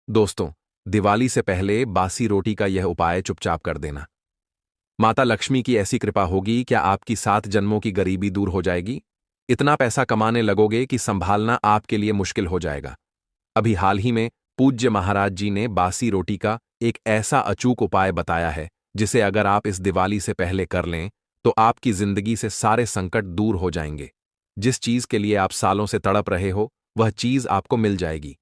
दोस्तों, दिवाली से पहले बासी रोटी का यह उपाय चुपचाप कर देना। माता लक्ष्मी की ऐसी कृपा होगी, क्या आपकी 7 जन्मों की गरीबी दूर हो जाएगी। इतना पैसा कमाने लगोगे कि संभालना आपके लिए मुश्किल हो जाएगा। अभी हाल ही में पूज्य महाराज जी ने बासी रोटी का एक ऐसा अचूक उपाय बताया है, जिसे अगर आप इस दिवाली से पहले कर लें तो आपकी जिंदगी से सारे संकट दूर हो जाएंगे। जिस चीज के लिए आप सालों से तड़प रहे हो, वह चीज आपको मिल जाएगी।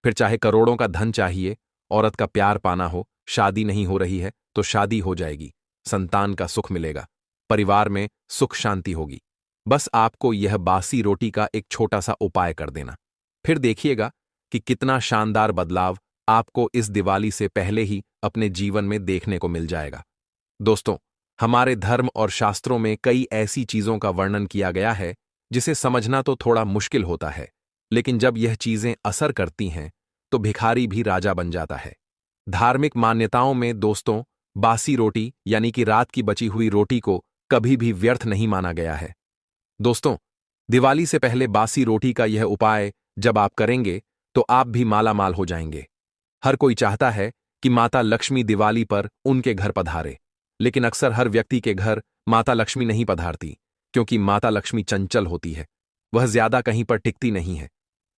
फिर चाहे करोड़ों का धन चाहिए, औरत का प्यार पाना हो, शादी नहीं हो रही है तो शादी हो जाएगी, संतान का सुख मिलेगा, परिवार में सुख शांति होगी। बस आपको यह बासी रोटी का एक छोटा सा उपाय कर देना। फिर देखिएगा कि कितना शानदार बदलाव आपको इस दिवाली से पहले ही अपने जीवन में देखने को मिल जाएगा। दोस्तों, हमारे धर्म और शास्त्रों में कई ऐसी चीजों का वर्णन किया गया है जिसे समझना तो थोड़ा मुश्किल होता है, लेकिन जब यह चीजें असर करती हैं तो भिखारी भी राजा बन जाता है। धार्मिक मान्यताओं में दोस्तों, बासी रोटी यानी कि रात की बची हुई रोटी को कभी भी व्यर्थ नहीं माना गया है। दोस्तों, दिवाली से पहले बासी रोटी का यह उपाय जब आप करेंगे तो आप भी माला माल हो जाएंगे। हर कोई चाहता है कि माता लक्ष्मी दिवाली पर उनके घर पधारे, लेकिन अक्सर हर व्यक्ति के घर माता लक्ष्मी नहीं पधारती, क्योंकि माता लक्ष्मी चंचल होती है। वह ज्यादा कहीं पर टिकती नहीं है।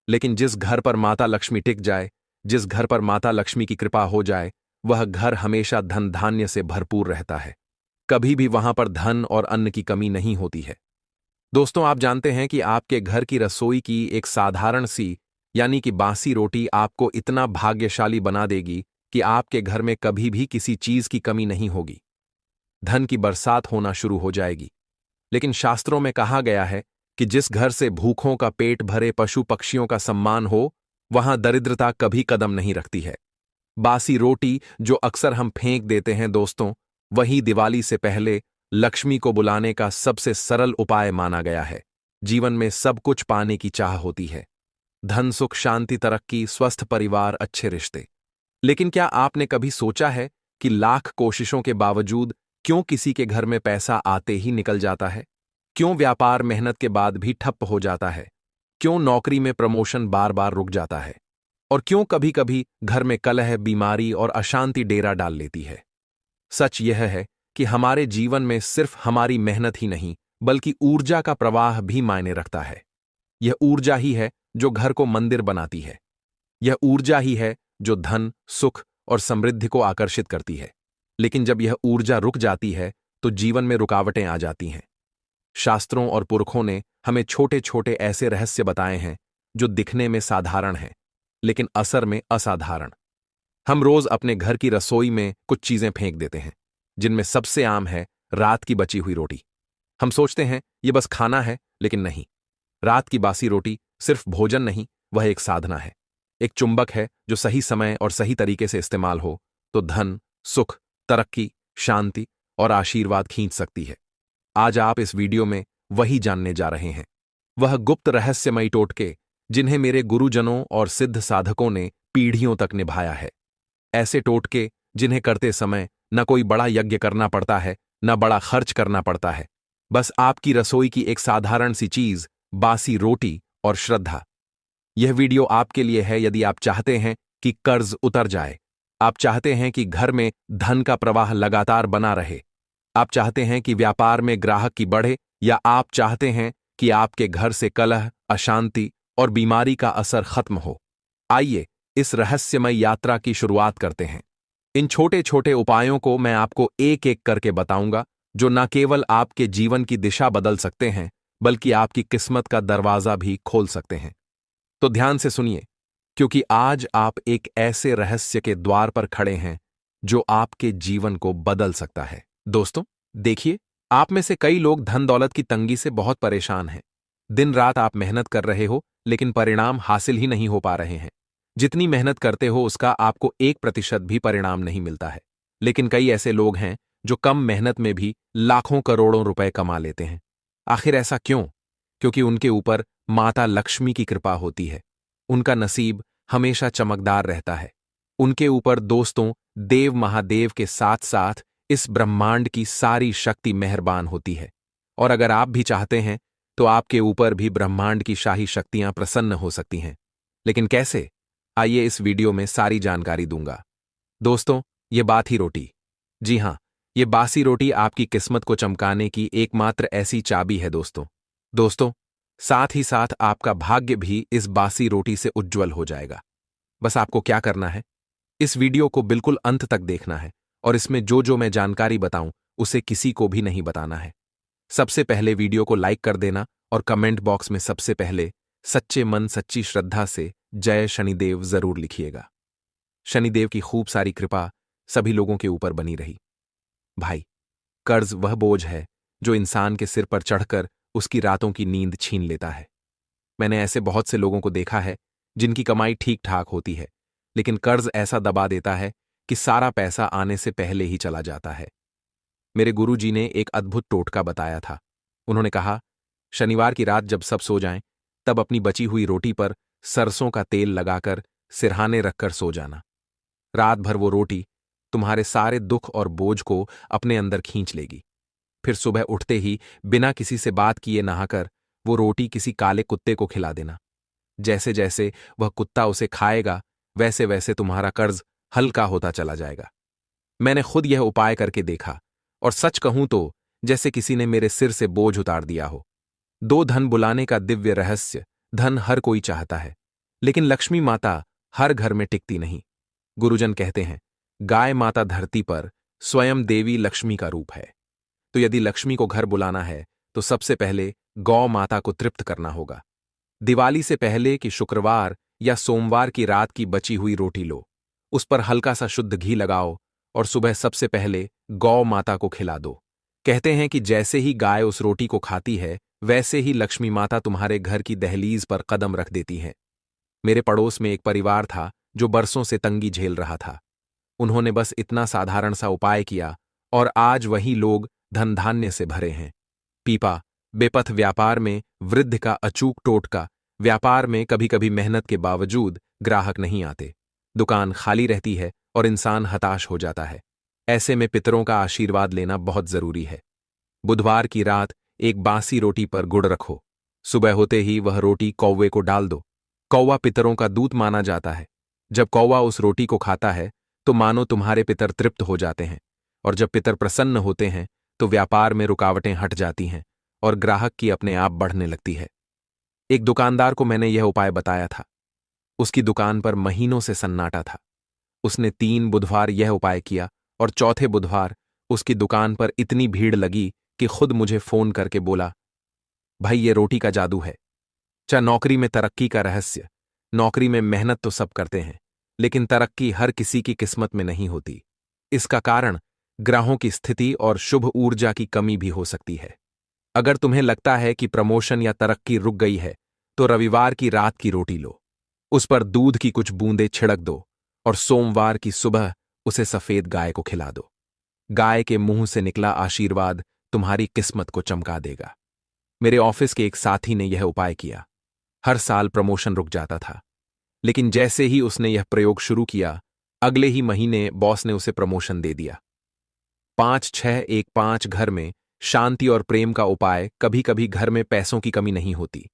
लेकिन जिस घर पर माता लक्ष्मी टिक जाए, जिस घर पर माता लक्ष्मी की कृपा हो जाए, वह घर हमेशा धन धान्य से भरपूर रहता है। कभी भी वहां पर धन और अन्न की कमी नहीं होती है। दोस्तों, आप जानते हैं कि आपके घर की रसोई की एक साधारण सी यानी कि बासी रोटी आपको इतना भाग्यशाली बना देगी कि आपके घर में कभी भी किसी चीज की कमी नहीं होगी। धन की बरसात होना शुरू हो जाएगी। लेकिन शास्त्रों में कहा गया है कि जिस घर से भूखों का पेट भरे पशु पक्षियों का सम्मान हो, वहां दरिद्रता कभी कदम नहीं रखती है। बासी रोटी जो अक्सर हम फेंक देते हैं दोस्तों, वही दिवाली से पहले लक्ष्मी को बुलाने का सबसे सरल उपाय माना गया है। जीवन में सब कुछ पाने की चाह होती है, धन सुख शांति तरक्की स्वस्थ परिवार अच्छे रिश्ते। लेकिन क्या आपने कभी सोचा है कि लाख कोशिशों के बावजूद क्यों किसी के घर में पैसा आते ही निकल जाता है? क्यों व्यापार मेहनत के बाद भी ठप्प हो जाता है? क्यों नौकरी में प्रमोशन बार बार रुक जाता है? और क्यों कभी कभी घर में कलह, बीमारी और अशांति डेरा डाल लेती है? सच यह है कि हमारे जीवन में सिर्फ हमारी मेहनत ही नहीं, बल्कि ऊर्जा का प्रवाह भी मायने रखता है। यह ऊर्जा ही है जो घर को मंदिर बनाती है। यह ऊर्जा ही है जो धन, सुख और समृद्धि को आकर्षित करती है। लेकिन जब यह ऊर्जा रुक जाती है तो जीवन में रुकावटें आ जाती हैं। शास्त्रों और पुरखों ने हमें छोटे छोटे ऐसे रहस्य बताए हैं जो दिखने में साधारण हैं, लेकिन असर में असाधारण। हम रोज अपने घर की रसोई में कुछ चीजें फेंक देते हैं, जिनमें सबसे आम है रात की बची हुई रोटी। हम सोचते हैं ये बस खाना है, लेकिन नहीं। रात की बासी रोटी सिर्फ भोजन नहीं, वह एक साधना है, एक चुंबक है जो सही समय और सही तरीके से इस्तेमाल हो तो धन, सुख, तरक्की, शांति और आशीर्वाद खींच सकती है। आज आप इस वीडियो में वही जानने जा रहे हैं, वह गुप्त रहस्यमयी टोटके जिन्हें मेरे गुरुजनों और सिद्ध साधकों ने पीढ़ियों तक निभाया है। ऐसे टोटके जिन्हें करते समय न कोई बड़ा यज्ञ करना पड़ता है, न बड़ा खर्च करना पड़ता है। बस आपकी रसोई की एक साधारण सी चीज, बासी रोटी और श्रद्धा। यह वीडियो आपके लिए है यदि आप चाहते हैं कि कर्ज उतर जाए, आप चाहते हैं कि घर में धन का प्रवाह लगातार बना रहे, आप चाहते हैं कि व्यापार में ग्राहक की बढ़े, या आप चाहते हैं कि आपके घर से कलह, अशांति और बीमारी का असर खत्म हो। आइए इस रहस्यमय यात्रा की शुरुआत करते हैं। इन छोटे छोटे उपायों को मैं आपको एक एक करके बताऊंगा, जो न केवल आपके जीवन की दिशा बदल सकते हैं, बल्कि आपकी किस्मत का दरवाजा भी खोल सकते हैं। तो ध्यान से सुनिए, क्योंकि आज आप एक ऐसे रहस्य के द्वार पर खड़े हैं जो आपके जीवन को बदल सकता है। दोस्तों, देखिए, आप में से कई लोग धन दौलत की तंगी से बहुत परेशान हैं। दिन रात आप मेहनत कर रहे हो, लेकिन परिणाम हासिल ही नहीं हो पा रहे हैं। जितनी मेहनत करते हो उसका आपको 1% भी परिणाम नहीं मिलता है। लेकिन कई ऐसे लोग हैं जो कम मेहनत में भी लाखों करोड़ों रुपए कमा लेते हैं। आखिर ऐसा क्यों? क्योंकि उनके ऊपर माता लक्ष्मी की कृपा होती है। उनका नसीब हमेशा चमकदार रहता है। उनके ऊपर दोस्तों, देव महादेव के साथ साथ इस ब्रह्मांड की सारी शक्ति मेहरबान होती है। और अगर आप भी चाहते हैं तो आपके ऊपर भी ब्रह्मांड की शाही शक्तियां प्रसन्न हो सकती हैं। लेकिन कैसे? आइए इस वीडियो में सारी जानकारी दूंगा। दोस्तों, ये बात ही रोटी। जी हाँ, ये बासी रोटी आपकी किस्मत को चमकाने की एकमात्र ऐसी चाबी है दोस्तों, साथ ही साथ आपका भाग्य भी इस बासी रोटी से उज्जवल हो जाएगा। बस आपको क्या करना है, इस वीडियो को बिल्कुल अंत तक देखना है और इसमें जो जो मैं जानकारी बताऊं उसे किसी को भी नहीं बताना है। सबसे पहले वीडियो को लाइक कर देना और कमेंट बॉक्स में सबसे पहले सच्चे मन सच्ची श्रद्धा से जय शनिदेव जरूर लिखिएगा। शनिदेव की खूब सारी कृपा सभी लोगों के ऊपर बनी रही। भाई, कर्ज वह बोझ है जो इंसान के सिर पर चढ़कर उसकी रातों की नींद छीन लेता है। मैंने ऐसे बहुत से लोगों को देखा है जिनकी कमाई ठीक ठाक होती है, लेकिन कर्ज ऐसा दबा देता है कि सारा पैसा आने से पहले ही चला जाता है। मेरे गुरुजी ने एक अद्भुत टोटका बताया था। उन्होंने कहा, शनिवार की रात जब सब सो जाएं, तब अपनी बची हुई रोटी पर सरसों का तेल लगाकर सिरहाने रखकर सो जाना। रात भर वो रोटी तुम्हारे सारे दुख और बोझ को अपने अंदर खींच लेगी। फिर सुबह उठते ही बिना किसी से बात किए नहाकर वो रोटी किसी काले कुत्ते को खिला देना। जैसे जैसे वह कुत्ता उसे खाएगा, वैसे वैसे तुम्हारा कर्ज हल्का होता चला जाएगा। मैंने खुद यह उपाय करके देखा और सच कहूं तो जैसे किसी ने मेरे सिर से बोझ उतार दिया हो। दो धन बुलाने का दिव्य रहस्य। धन हर कोई चाहता है, लेकिन लक्ष्मी माता हर घर में टिकती नहीं। गुरुजन कहते हैं, गाय माता धरती पर स्वयं देवी लक्ष्मी का रूप है। तो यदि लक्ष्मी को घर बुलाना है तो सबसे पहले गौ माता को तृप्त करना होगा। दिवाली से पहले कि शुक्रवार या सोमवार की रात की बची हुई रोटी लो, उस पर हल्का सा शुद्ध घी लगाओ और सुबह सबसे पहले गौ माता को खिला दो। कहते हैं कि जैसे ही गाय उस रोटी को खाती है, वैसे ही लक्ष्मी माता तुम्हारे घर की दहलीज पर कदम रख देती हैं। मेरे पड़ोस में एक परिवार था जो बरसों से तंगी झेल रहा था। उन्होंने बस इतना साधारण सा उपाय किया और आज वही लोग धन धान्य से भरे हैं। पीपा, बेपथ व्यापार में वृद्ध का अचूक टोटका। व्यापार में कभी कभी मेहनत के बावजूद ग्राहक नहीं आते, दुकान खाली रहती है और इंसान हताश हो जाता है। ऐसे में पितरों का आशीर्वाद लेना बहुत जरूरी है। बुधवार की रात एक बासी रोटी पर गुड़ रखो। सुबह होते ही वह रोटी कौवे को डाल दो। कौवा पितरों का दूत माना जाता है। जब कौवा उस रोटी को खाता है तो मानो तुम्हारे पितर तृप्त हो जाते हैं, और जब पितर प्रसन्न होते हैं तो व्यापार में रुकावटें हट जाती हैं और ग्राहक की अपने आप बढ़ने लगती है। एक दुकानदार को मैंने यह उपाय बताया था। उसकी दुकान पर महीनों से सन्नाटा था। उसने 3 बुधवार यह उपाय किया और चौथे बुधवार उसकी दुकान पर इतनी भीड़ लगी कि खुद मुझे फोन करके बोला, भाई ये रोटी का जादू है। नौकरी में तरक्की का रहस्य। नौकरी में मेहनत तो सब करते हैं, लेकिन तरक्की हर किसी की किस्मत में नहीं होती। इसका कारण ग्रहों की स्थिति और शुभ ऊर्जा की कमी भी हो सकती है। अगर तुम्हें लगता है कि प्रमोशन या तरक्की रुक गई है, तो रविवार की रात की रोटी लो, उस पर दूध की कुछ बूंदें छिड़क दो और सोमवार की सुबह उसे सफेद गाय को खिला दो। गाय के मुंह से निकला आशीर्वाद तुम्हारी किस्मत को चमका देगा। मेरे ऑफिस के एक साथी ने यह उपाय किया। हर साल प्रमोशन रुक जाता था, लेकिन जैसे ही उसने यह प्रयोग शुरू किया, अगले ही महीने बॉस ने उसे प्रमोशन दे दिया। 5-6-1-5 घर में शांति और प्रेम का उपाय। कभी कभी घर में पैसों की कमी नहीं होती,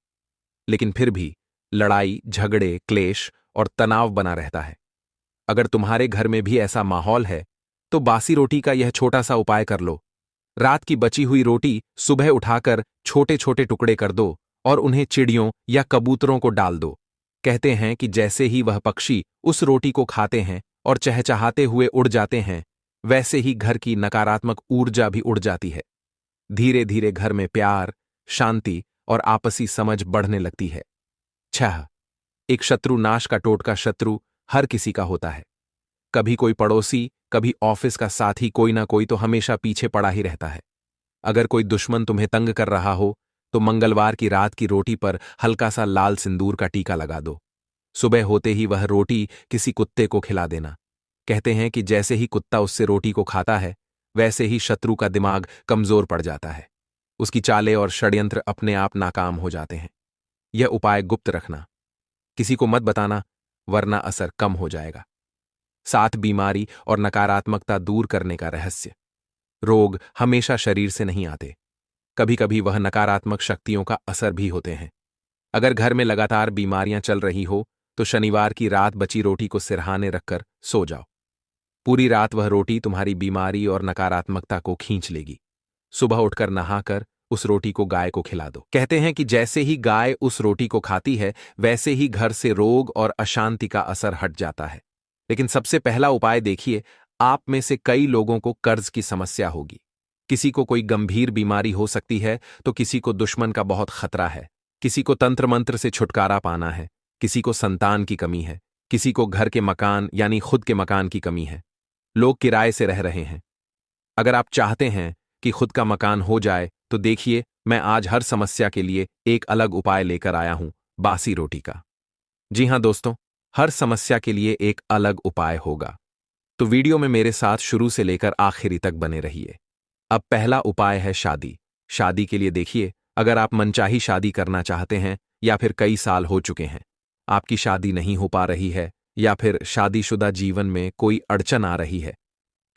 लेकिन फिर भी लड़ाई झगड़े क्लेश और तनाव बना रहता है। अगर तुम्हारे घर में भी ऐसा माहौल है तो बासी रोटी का यह छोटा सा उपाय कर लो। रात की बची हुई रोटी सुबह उठाकर छोटे छोटे टुकड़े कर दो और उन्हें चिड़ियों या कबूतरों को डाल दो। कहते हैं कि जैसे ही वह पक्षी उस रोटी को खाते हैं और चहचहाते हुए उड़ जाते हैं, वैसे ही घर की नकारात्मक ऊर्जा भी उड़ जाती है। धीरे धीरे घर में प्यार, शांति और आपसी समझ बढ़ने लगती है। 6. एक शत्रु नाश का टोटका। शत्रु हर किसी का होता है। कभी कोई पड़ोसी, कभी ऑफिस का साथी, कोई ना कोई तो हमेशा पीछे पड़ा ही रहता है। अगर कोई दुश्मन तुम्हें तंग कर रहा हो तो मंगलवार की रात की रोटी पर हल्का सा लाल सिंदूर का टीका लगा दो। सुबह होते ही वह रोटी किसी कुत्ते को खिला देना। कहते हैं कि जैसे ही कुत्ता उससे रोटी को खाता है, वैसे ही शत्रु का दिमाग कमजोर पड़ जाता है। उसकी चालें और षड्यंत्र अपने आप नाकाम हो जाते हैं। यह उपाय गुप्त रखना, किसी को मत बताना, वरना असर कम हो जाएगा। 7. बीमारी और नकारात्मकता दूर करने का रहस्य। रोग हमेशा शरीर से नहीं आते, कभी कभी वह नकारात्मक शक्तियों का असर भी होते हैं। अगर घर में लगातार बीमारियां चल रही हो तो शनिवार की रात बची रोटी को सिरहाने रखकर सो जाओ। पूरी रात वह रोटी तुम्हारी बीमारी और नकारात्मकता को खींच लेगी। सुबह उठकर नहाकर उस रोटी को गाय को खिला दो। कहते हैं कि जैसे ही गाय उस रोटी को खाती है वैसे ही घर से रोग और अशांति का असर हट जाता है। लेकिन सबसे पहला उपाय देखिए, आप में से कई लोगों को कर्ज की समस्या होगी। किसी को कोई गंभीर बीमारी हो सकती है तो किसी को दुश्मन का बहुत खतरा है, किसी को तंत्र मंत्र से छुटकारा पाना है, किसी को संतान की कमी है, किसी को घर के मकान यानी खुद के मकान की कमी है। लोग किराए से रह रहे हैं। अगर आप चाहते हैं कि खुद का मकान हो जाए तो देखिए, मैं आज हर समस्या के लिए एक अलग उपाय लेकर आया हूं, बासी रोटी का। जी हां दोस्तों, हर समस्या के लिए एक अलग उपाय होगा, तो वीडियो में मेरे साथ शुरू से लेकर आखिरी तक बने रहिए। अब पहला उपाय है शादी। शादी के लिए देखिए, अगर आप मनचाही शादी करना चाहते हैं या फिर कई साल हो चुके हैं, आपकी शादी नहीं हो पा रही है या फिर शादीशुदा जीवन में कोई अड़चन आ रही है,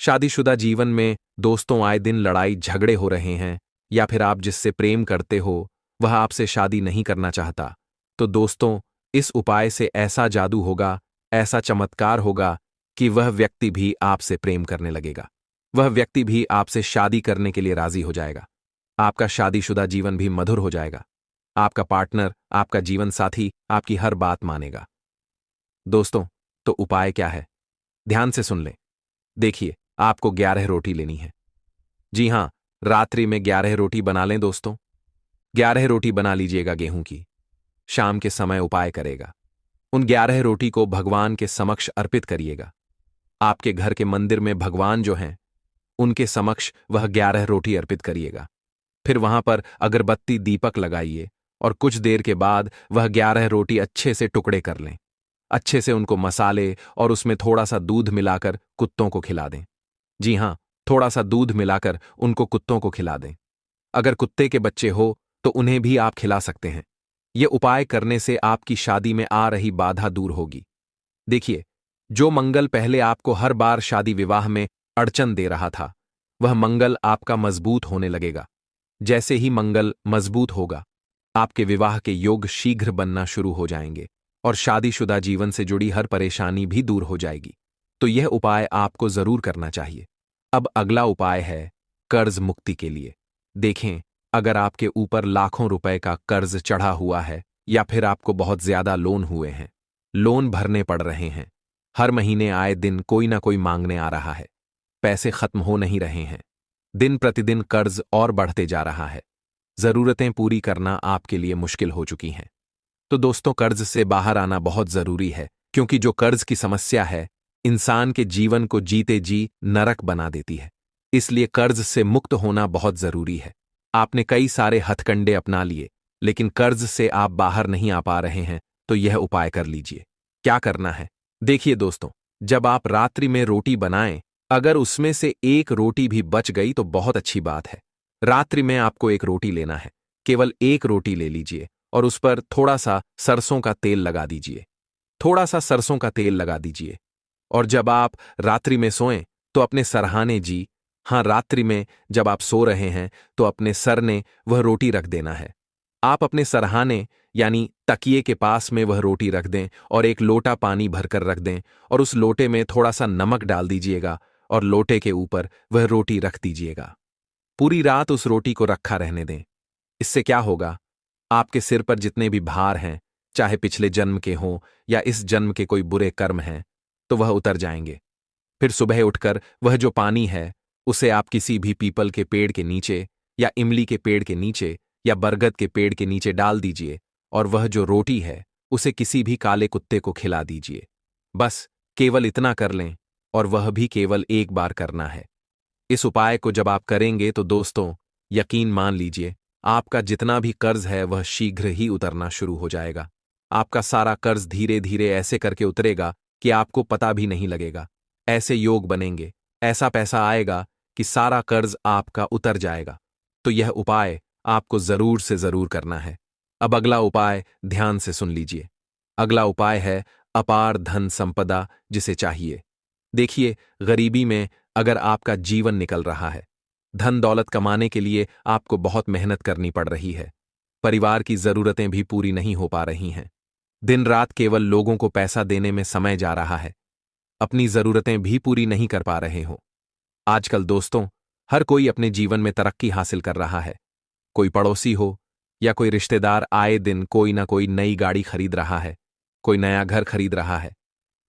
शादीशुदा जीवन में दोस्तों आए दिन लड़ाई झगड़े हो रहे हैं, या फिर आप जिससे प्रेम करते हो वह आपसे शादी नहीं करना चाहता, तो दोस्तों इस उपाय से ऐसा जादू होगा, ऐसा चमत्कार होगा कि वह व्यक्ति भी आपसे प्रेम करने लगेगा। वह व्यक्ति भी आपसे शादी करने के लिए राजी हो जाएगा। आपका शादीशुदा जीवन भी मधुर हो जाएगा। आपका पार्टनर, आपका जीवन साथी आपकी हर बात मानेगा। दोस्तों, तो उपाय क्या है? ध्यान से सुन लें। देखिए, आपको 11 रोटी लेनी है। जी हां, रात्रि में 11 रोटी बना लें दोस्तों। 11 रोटी बना लीजिएगा गेहूं की। शाम के समय उपाय करेगा। उन 11 रोटी को भगवान के समक्ष अर्पित करिएगा। आपके घर के मंदिर में भगवान जो हैं, उनके समक्ष वह 11 रोटी अर्पित करिएगा। फिर वहां पर अगरबत्ती दीपक लगाइए और कुछ देर के बाद वह 11 रोटी अच्छे से टुकड़े कर लें। अच्छे से उनको मसाले और उसमें थोड़ा सा दूध मिलाकर कुत्तों को खिला दें। जी हां, थोड़ा सा दूध मिलाकर उनको कुत्तों को खिला दें। अगर कुत्ते के बच्चे हो तो उन्हें भी आप खिला सकते हैं। यह उपाय करने से आपकी शादी में आ रही बाधा दूर होगी। देखिए, जो मंगल पहले आपको हर बार शादी विवाह में अड़चन दे रहा था, वह मंगल आपका मजबूत होने लगेगा। जैसे ही मंगल मजबूत होगा, आपके विवाह के योग शीघ्र बनना शुरू हो जाएंगे और शादीशुदा जीवन से जुड़ी हर परेशानी भी दूर हो जाएगी। तो यह उपाय आपको जरूर करना चाहिए। अब अगला उपाय है कर्ज मुक्ति के लिए। देखें, अगर आपके ऊपर लाखों रुपए का कर्ज चढ़ा हुआ है या फिर आपको बहुत ज्यादा लोन हुए हैं, लोन भरने पड़ रहे हैं, हर महीने आए दिन कोई ना कोई मांगने आ रहा है, पैसे खत्म हो नहीं रहे हैं, दिन प्रतिदिन कर्ज और बढ़ते जा रहा है, जरूरतें पूरी करना आपके लिए मुश्किल हो चुकी हैं, तो दोस्तों कर्ज से बाहर आना बहुत जरूरी है, क्योंकि जो कर्ज की समस्या है इंसान के जीवन को जीते जी नरक बना देती है। इसलिए कर्ज से मुक्त होना बहुत जरूरी है। आपने कई सारे हथकंडे अपना लिए, लेकिन कर्ज से आप बाहर नहीं आ पा रहे हैं, तो यह उपाय कर लीजिए। क्या करना है? देखिए दोस्तों, जब आप रात्रि में रोटी बनाएं, अगर उसमें से एक रोटी भी बच गई तो बहुत अच्छी बात है। रात्रि में आपको एक रोटी लेना है, केवल एक रोटी ले लीजिए और उस पर थोड़ा सा सरसों का तेल लगा दीजिए। थोड़ा सा सरसों का तेल लगा दीजिए और जब आप रात्रि में सोएं तो अपने सरहाने जी, हां रात्रि में जब आप सो रहे हैं तो अपने सर ने वह रोटी रख देना है। आप अपने सरहाने यानी तकिए के पास में वह रोटी रख दें और एक लोटा पानी भरकर रख दें और उस लोटे में थोड़ा सा नमक डाल दीजिएगा और लोटे के ऊपर वह रोटी रख दीजिएगा। पूरी रात उस रोटी को रखा रहने दें। इससे क्या होगा, आपके सिर पर जितने भी भार हैं, चाहे पिछले जन्म के हों या इस जन्म के कोई बुरे कर्म हैं, तो वह उतर जाएंगे। फिर सुबह उठकर वह जो पानी है उसे आप किसी भी पीपल के पेड़ के नीचे या इमली के पेड़ के नीचे या बरगद के पेड़ के नीचे डाल दीजिए और वह जो रोटी है उसे किसी भी काले कुत्ते को खिला दीजिए। बस केवल इतना कर लें और वह भी केवल एक बार करना है। इस उपाय को जब आप करेंगे तो दोस्तों यकीन मान लीजिए, आपका जितना भी कर्ज है वह शीघ्र ही उतरना शुरू हो जाएगा। आपका सारा कर्ज धीरे धीरे ऐसे करके उतरेगा कि आपको पता भी नहीं लगेगा। ऐसे योग बनेंगे, ऐसा पैसा आएगा कि सारा कर्ज आपका उतर जाएगा। तो यह उपाय आपको जरूर से जरूर करना है। अब अगला उपाय ध्यान से सुन लीजिए। अगला उपाय है अपार धन संपदा जिसे चाहिए। देखिए, गरीबी में अगर आपका जीवन निकल रहा है, धन दौलत कमाने के लिए आपको बहुत मेहनत करनी पड़ रही है, परिवार की जरूरतें भी पूरी नहीं हो पा रही हैं, दिन रात केवल लोगों को पैसा देने में समय जा रहा है, अपनी जरूरतें भी पूरी नहीं कर पा रहे हो। आजकल दोस्तों, हर कोई अपने जीवन में तरक्की हासिल कर रहा है। कोई पड़ोसी हो या कोई रिश्तेदार आए दिन कोई ना कोई नई गाड़ी खरीद रहा है, कोई नया घर खरीद रहा है,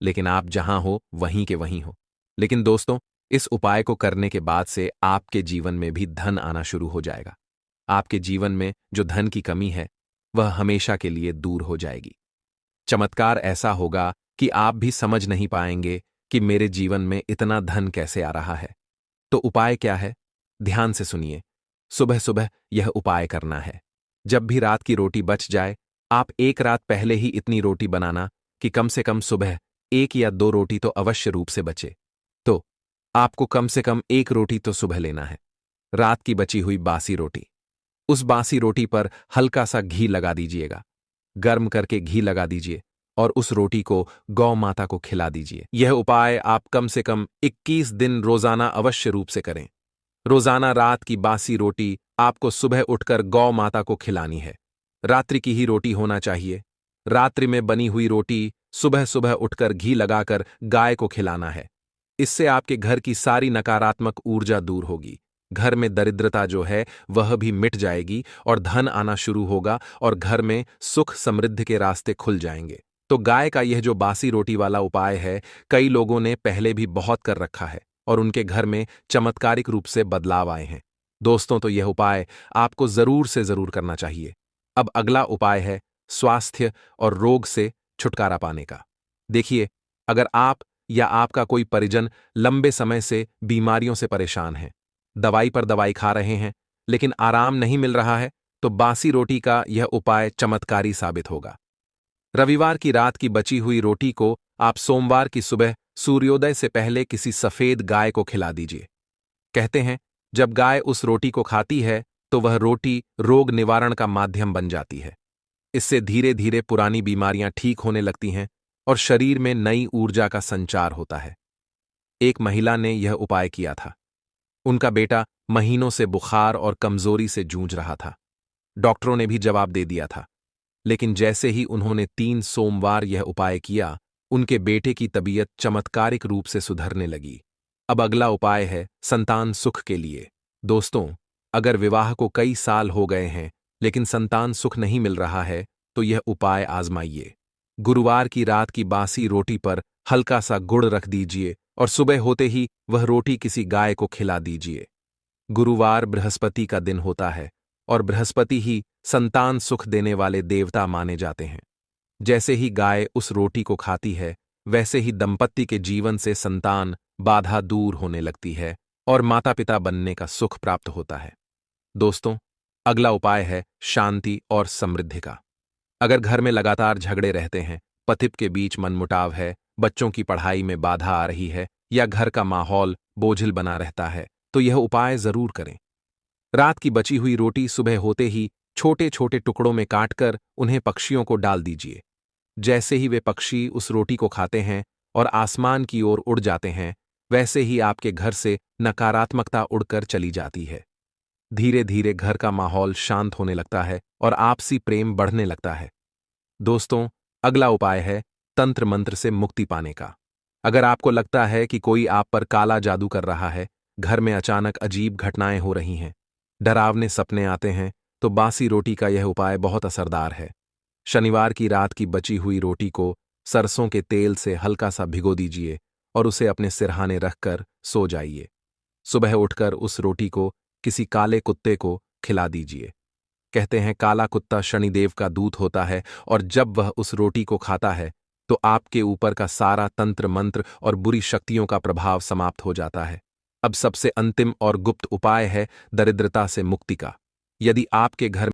लेकिन आप जहां हो वहीं के वहीं हो। लेकिन दोस्तों, इस उपाय को करने के बाद से आपके जीवन में भी धन आना शुरू हो जाएगा। आपके जीवन में जो धन की कमी है, वह हमेशा के लिए दूर हो जाएगी। चमत्कार ऐसा होगा कि आप भी समझ नहीं पाएंगे कि मेरे जीवन में इतना धन कैसे आ रहा है। तो उपाय क्या है? ध्यान से सुनिए। सुबह सुबह यह उपाय करना है। जब भी रात की रोटी बच जाए, आप एक रात पहले ही इतनी रोटी बनाना कि कम से कम सुबह 1 या 2 रोटी तो अवश्य रूप से बचे। तो आपको कम से कम 1 रोटी तो सुबह लेना है। रात की बची हुई बासी रोटी, उस बासी रोटी पर हल्का सा घी लगा दीजिएगा। गर्म करके घी लगा दीजिए और उस रोटी को गौ माता को खिला दीजिए। यह उपाय आप कम से कम 21 दिन रोजाना अवश्य रूप से करें। रोजाना रात की बासी रोटी आपको सुबह उठकर गौ माता को खिलानी है। रात्रि की ही रोटी होना चाहिए। रात्रि में बनी हुई रोटी सुबह सुबह उठकर घी लगाकर गाय को खिलाना है। इससे आपके घर की सारी नकारात्मक ऊर्जा दूर होगी। घर में दरिद्रता जो है वह भी मिट जाएगी और धन आना शुरू होगा और घर में सुख समृद्धि के रास्ते खुल जाएंगे। तो गाय का यह जो बासी रोटी वाला उपाय है, कई लोगों ने पहले भी बहुत कर रखा है और उनके घर में चमत्कारिक रूप से बदलाव आए हैं। दोस्तों, तो यह उपाय आपको जरूर से जरूर करना चाहिए। अब अगला उपाय है स्वास्थ्य और रोग से छुटकारा पाने का। देखिए, अगर आप या आपका कोई परिजन लंबे समय से बीमारियों से परेशान है, दवाई पर दवाई खा रहे हैं, लेकिन आराम नहीं मिल रहा है, तो बासी रोटी का यह उपाय चमत्कारी साबित होगा। रविवार की रात की बची हुई रोटी को आप सोमवार की सुबह सूर्योदय से पहले किसी सफेद गाय को खिला दीजिए। कहते हैं, जब गाय उस रोटी को खाती है तो वह रोटी रोग निवारण का माध्यम बन जाती है। इससे धीरे धीरे पुरानी बीमारियां ठीक होने लगती हैं और शरीर में नई ऊर्जा का संचार होता है। एक महिला ने यह उपाय किया था। उनका बेटा महीनों से बुखार और कमजोरी से जूझ रहा था। डॉक्टरों ने भी जवाब दे दिया था, लेकिन जैसे ही उन्होंने 3 सोमवार यह उपाय किया, उनके बेटे की तबीयत चमत्कारिक रूप से सुधरने लगी। अब अगला उपाय है संतान सुख के लिए। दोस्तों, अगर विवाह को कई साल हो गए हैं लेकिन संतान सुख नहीं मिल रहा है, तो यह उपाय आजमाइए। गुरुवार की रात की बासी रोटी पर हल्का सा गुड़ रख दीजिए और सुबह होते ही वह रोटी किसी गाय को खिला दीजिए। गुरुवार बृहस्पति का दिन होता है और बृहस्पति ही संतान सुख देने वाले देवता माने जाते हैं। जैसे ही गाय उस रोटी को खाती है, वैसे ही दंपत्ति के जीवन से संतान बाधा दूर होने लगती है और माता पिता बनने का सुख प्राप्त होता है। दोस्तों, अगला उपाय है शांति और समृद्धि का। अगर घर में लगातार झगड़े रहते हैं, पति के बीच मनमुटाव है, बच्चों की पढ़ाई में बाधा आ रही है या घर का माहौल बोझिल बना रहता है, तो यह उपाय जरूर करें। रात की बची हुई रोटी सुबह होते ही छोटे छोटे टुकड़ों में काटकर उन्हें पक्षियों को डाल दीजिए। जैसे ही वे पक्षी उस रोटी को खाते हैं और आसमान की ओर उड़ जाते हैं, वैसे ही आपके घर से नकारात्मकता उड़कर चली जाती है। धीरे धीरे घर का माहौल शांत होने लगता है और आपसी प्रेम बढ़ने लगता है। दोस्तों, अगला उपाय है तंत्र मंत्र से मुक्ति पाने का। अगर आपको लगता है कि कोई आप पर काला जादू कर रहा है, घर में अचानक अजीब घटनाएं हो रही हैं, डरावने सपने आते हैं, तो बासी रोटी का यह उपाय बहुत असरदार है। शनिवार की रात की बची हुई रोटी को सरसों के तेल से हल्का सा भिगो दीजिए और उसे अपने सिरहाने रखकर सो जाइए। सुबह उठकर उस रोटी को किसी काले कुत्ते को खिला दीजिए। कहते हैं काला कुत्ता शनिदेव का दूत होता है और जब वह उस रोटी को खाता है तो आपके ऊपर का सारा तंत्र मंत्र और बुरी शक्तियों का प्रभाव समाप्त हो जाता है। अब सबसे अंतिम और गुप्त उपाय है दरिद्रता से मुक्ति का। यदि आपके घर